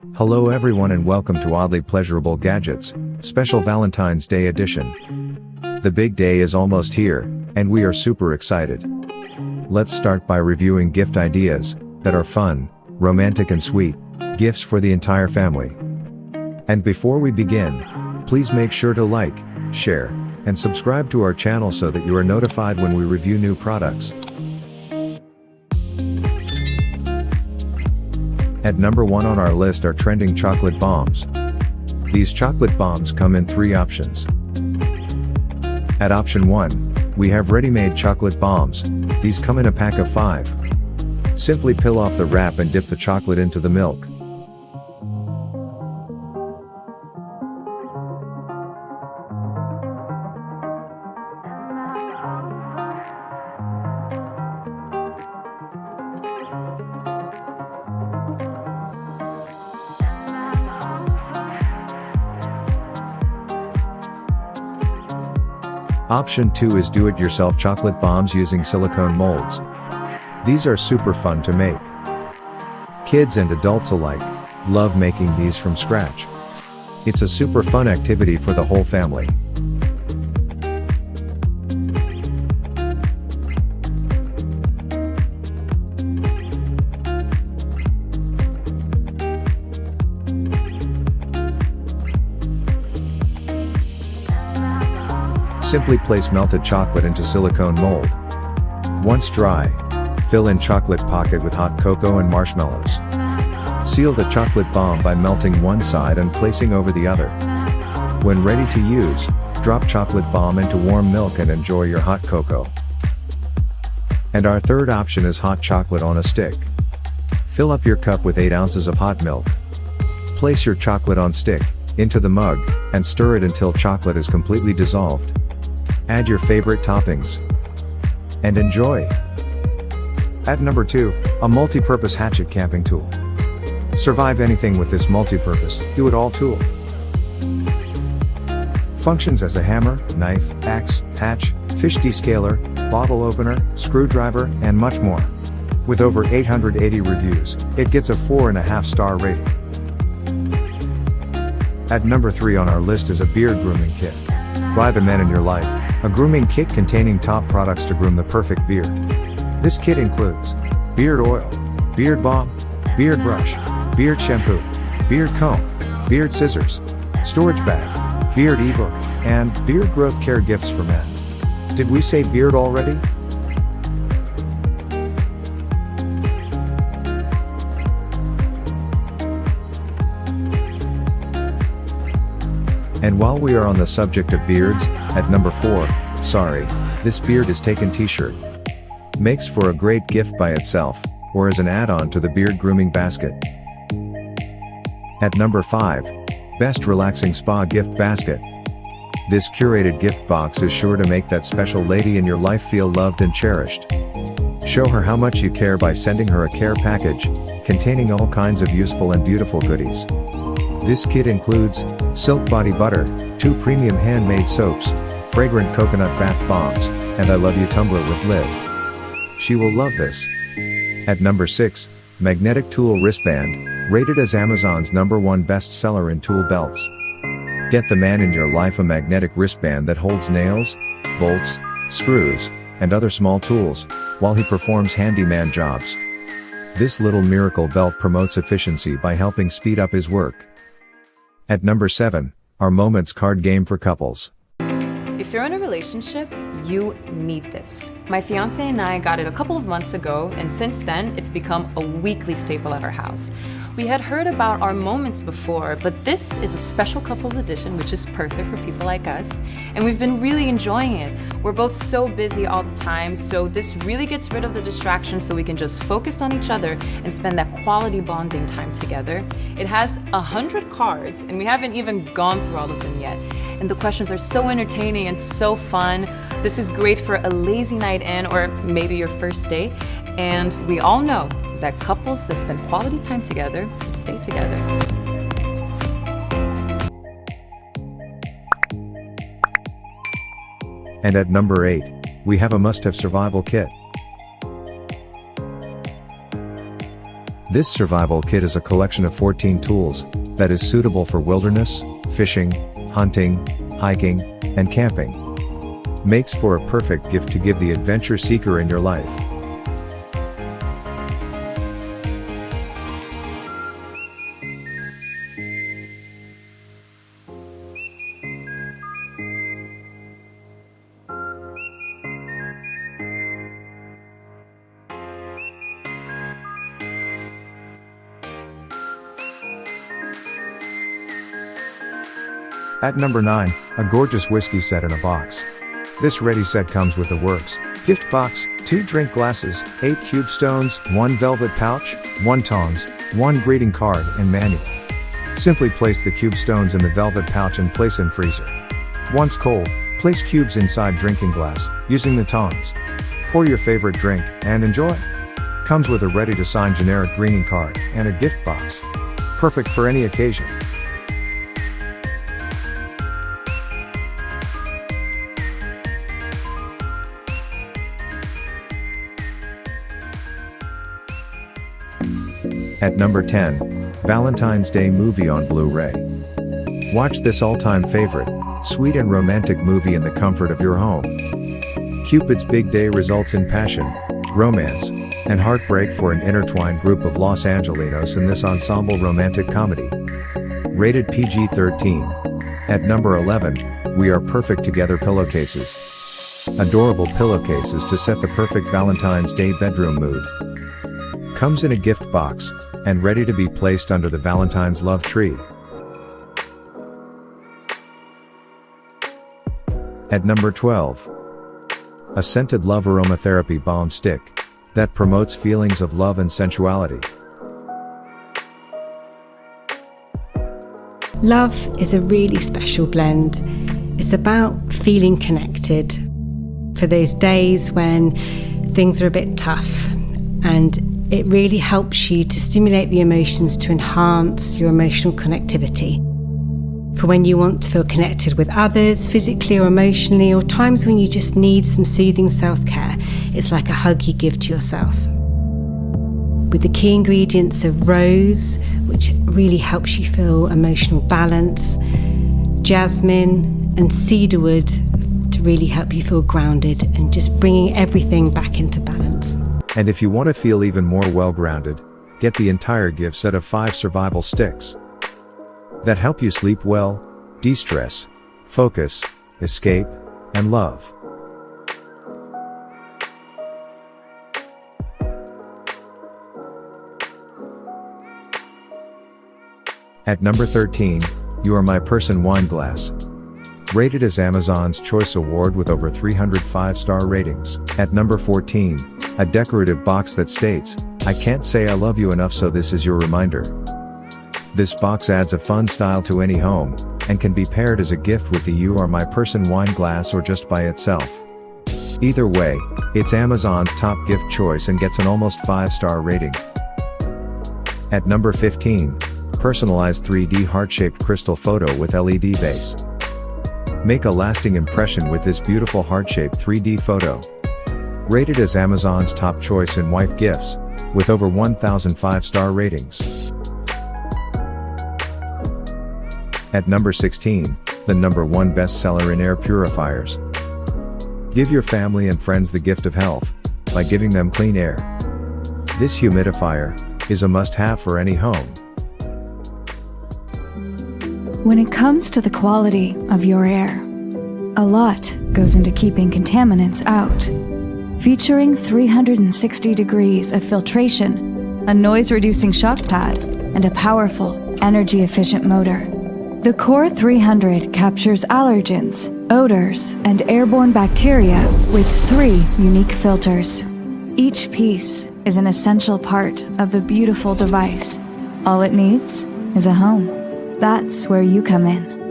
Hello everyone and welcome to Oddly Pleasurable Gadgets, special Valentine's Day edition. The big day is almost here, and we are super excited. Let's start by reviewing gift ideas that are fun, romantic and sweet, gifts for the entire family. And before we begin, please make sure to like, share, and subscribe to our channel so that you are notified when we review new products. At number 1 on our list are trending chocolate bombs. These chocolate bombs come in 3 options. At option 1, we have ready-made chocolate bombs. These come in a pack of 5. Simply peel off the wrap and dip the chocolate into the milk. Option 2 is do-it-yourself chocolate bombs using silicone molds. These are super fun to make. Kids and adults alike love making these from scratch. It's a super fun activity for the whole family. Simply place melted chocolate into silicone mold. Once dry, fill in chocolate pocket with hot cocoa and marshmallows. Seal the chocolate bomb by melting one side and placing over the other. When ready to use, drop chocolate bomb into warm milk and enjoy your hot cocoa. And our third option is hot chocolate on a stick. Fill up your cup with 8 ounces of hot milk. Place your chocolate on stick into the mug and stir it until chocolate is completely dissolved. Add your favorite toppings and enjoy. At number 2, a multi-purpose hatchet camping tool. Survive anything with this multi-purpose, do-it-all tool. Functions as a hammer, knife, axe, hatch, fish descaler, bottle opener, screwdriver, and much more. With over 880 reviews, it gets a 4.5-star rating. At number 3 on our list is a beard grooming kit. Buy the men in your life a grooming kit containing top products to groom the perfect beard. This kit includes beard oil, beard balm, beard brush, beard shampoo, beard comb, beard scissors, storage bag, beard ebook, and beard growth care gifts for men. Did we say beard already? And while we are on the subject of beards, at number 4, sorry, this beard is taken t-shirt. Makes for a great gift by itself, or as an add-on to the beard grooming basket. At number 5, best relaxing spa gift basket. This curated gift box is sure to make that special lady in your life feel loved and cherished. Show her how much you care by sending her a care package, containing all kinds of useful and beautiful goodies. This kit includes silk body butter, 2 premium handmade soaps, fragrant coconut bath bombs, and I love you tumbler with lid. She will love this. At number 6, magnetic tool wristband, rated as Amazon's #1 bestseller in tool belts. Get the man in your life a magnetic wristband that holds nails, bolts, screws, and other small tools, while he performs handyman jobs. This little miracle belt promotes efficiency by helping speed up his work. At number 7, our Moments card game for couples. If you're in a relationship, you need this. My fiance and I got it a couple of months ago, and since then, it's become a weekly staple at our house. We had heard about our Moments before, but this is a special couples edition, which is perfect for people like us, and we've been really enjoying it. We're both so busy all the time, so this really gets rid of the distractions so we can just focus on each other and spend that quality bonding time together. It has 100 cards, and we haven't even gone through all of them yet. And the questions are so entertaining and so fun. This is great for a lazy night in or maybe your first date. And we all know that couples that spend quality time together stay together. And at number 8, we have a must-have survival kit. This survival kit is a collection of 14 tools that is suitable for wilderness, fishing, hunting, hiking, and camping. Makes for a perfect gift to give the adventure seeker in your life. At number 9, a gorgeous whiskey set in a box. This ready set comes with the works: gift box, 2 drink glasses, 8 cube stones, 1 velvet pouch, 1 tongs, 1 greeting card, and manual. Simply place the cube stones in the velvet pouch and place in freezer. Once cold, place cubes inside drinking glass, using the tongs. Pour your favorite drink, and enjoy. Comes with a ready-to-sign generic greeting card, and a gift box. Perfect for any occasion. At number 10, Valentine's Day movie on Blu-ray. Watch this all-time favorite, sweet and romantic movie in the comfort of your home. Cupid's big day results in passion, romance, and heartbreak for an intertwined group of Los Angelinos in this ensemble romantic comedy. Rated PG-13. At number 11, We Are Perfect Together pillowcases. Adorable pillowcases to set the perfect Valentine's Day bedroom mood. Comes in a gift box, and ready to be placed under the Valentine's love tree. At number 12. A scented love aromatherapy balm stick that promotes feelings of love and sensuality. Love is a really special blend. It's about feeling connected for those days when things are a bit tough, and it really helps you to stimulate the emotions to enhance your emotional connectivity. For when you want to feel connected with others, physically or emotionally, or times when you just need some soothing self-care, it's like a hug you give to yourself. With the key ingredients of rose, which really helps you feel emotional balance, jasmine and cedarwood to really help you feel grounded and just bringing everything back into balance. And if you want to feel even more well-grounded, get the entire gift set of 5 survival sticks that help you sleep well, de-stress, focus, escape, and love. At number 13, You Are My Person wine glass. Rated as Amazon's Choice Award with over 300 5-star ratings. At number 14, a decorative box that states, I can't say I love you enough, so this is your reminder. This box adds a fun style to any home, and can be paired as a gift with the You Are My Person wine glass or just by itself. Either way, it's Amazon's top gift choice and gets an almost 5-star rating. At number 15, personalized 3D heart-shaped crystal photo with LED base. Make a lasting impression with this beautiful heart-shaped 3D photo. Rated as Amazon's top choice in wife gifts, with over 1,000 5-star ratings. At number 16, the #1 bestseller in air purifiers. Give your family and friends the gift of health by giving them clean air. This humidifier is a must-have for any home. When it comes to the quality of your air, a lot goes into keeping contaminants out. Featuring 360 degrees of filtration, a noise-reducing shock pad, and a powerful, energy-efficient motor, the Core 300 captures allergens, odors, and airborne bacteria with 3 unique filters. Each piece is an essential part of the beautiful device. All it needs is a home. That's where you come in.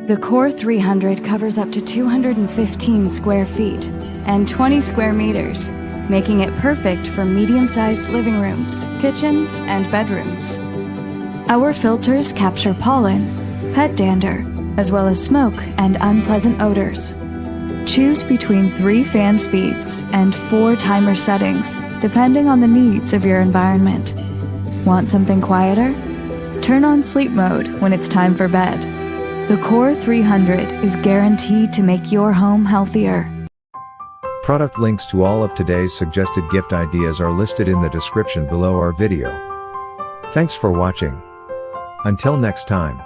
The Core 300 covers up to 215 square feet and 20 square meters, making it perfect for medium-sized living rooms, kitchens, and bedrooms. Our filters capture pollen, pet dander, as well as smoke and unpleasant odors. Choose between 3 fan speeds and 4 timer settings, depending on the needs of your environment. Want something quieter? Turn on sleep mode when it's time for bed. The Core 300 is guaranteed to make your home healthier. Product links to all of today's suggested gift ideas are listed in the description below our video. Thanks for watching. Until next time.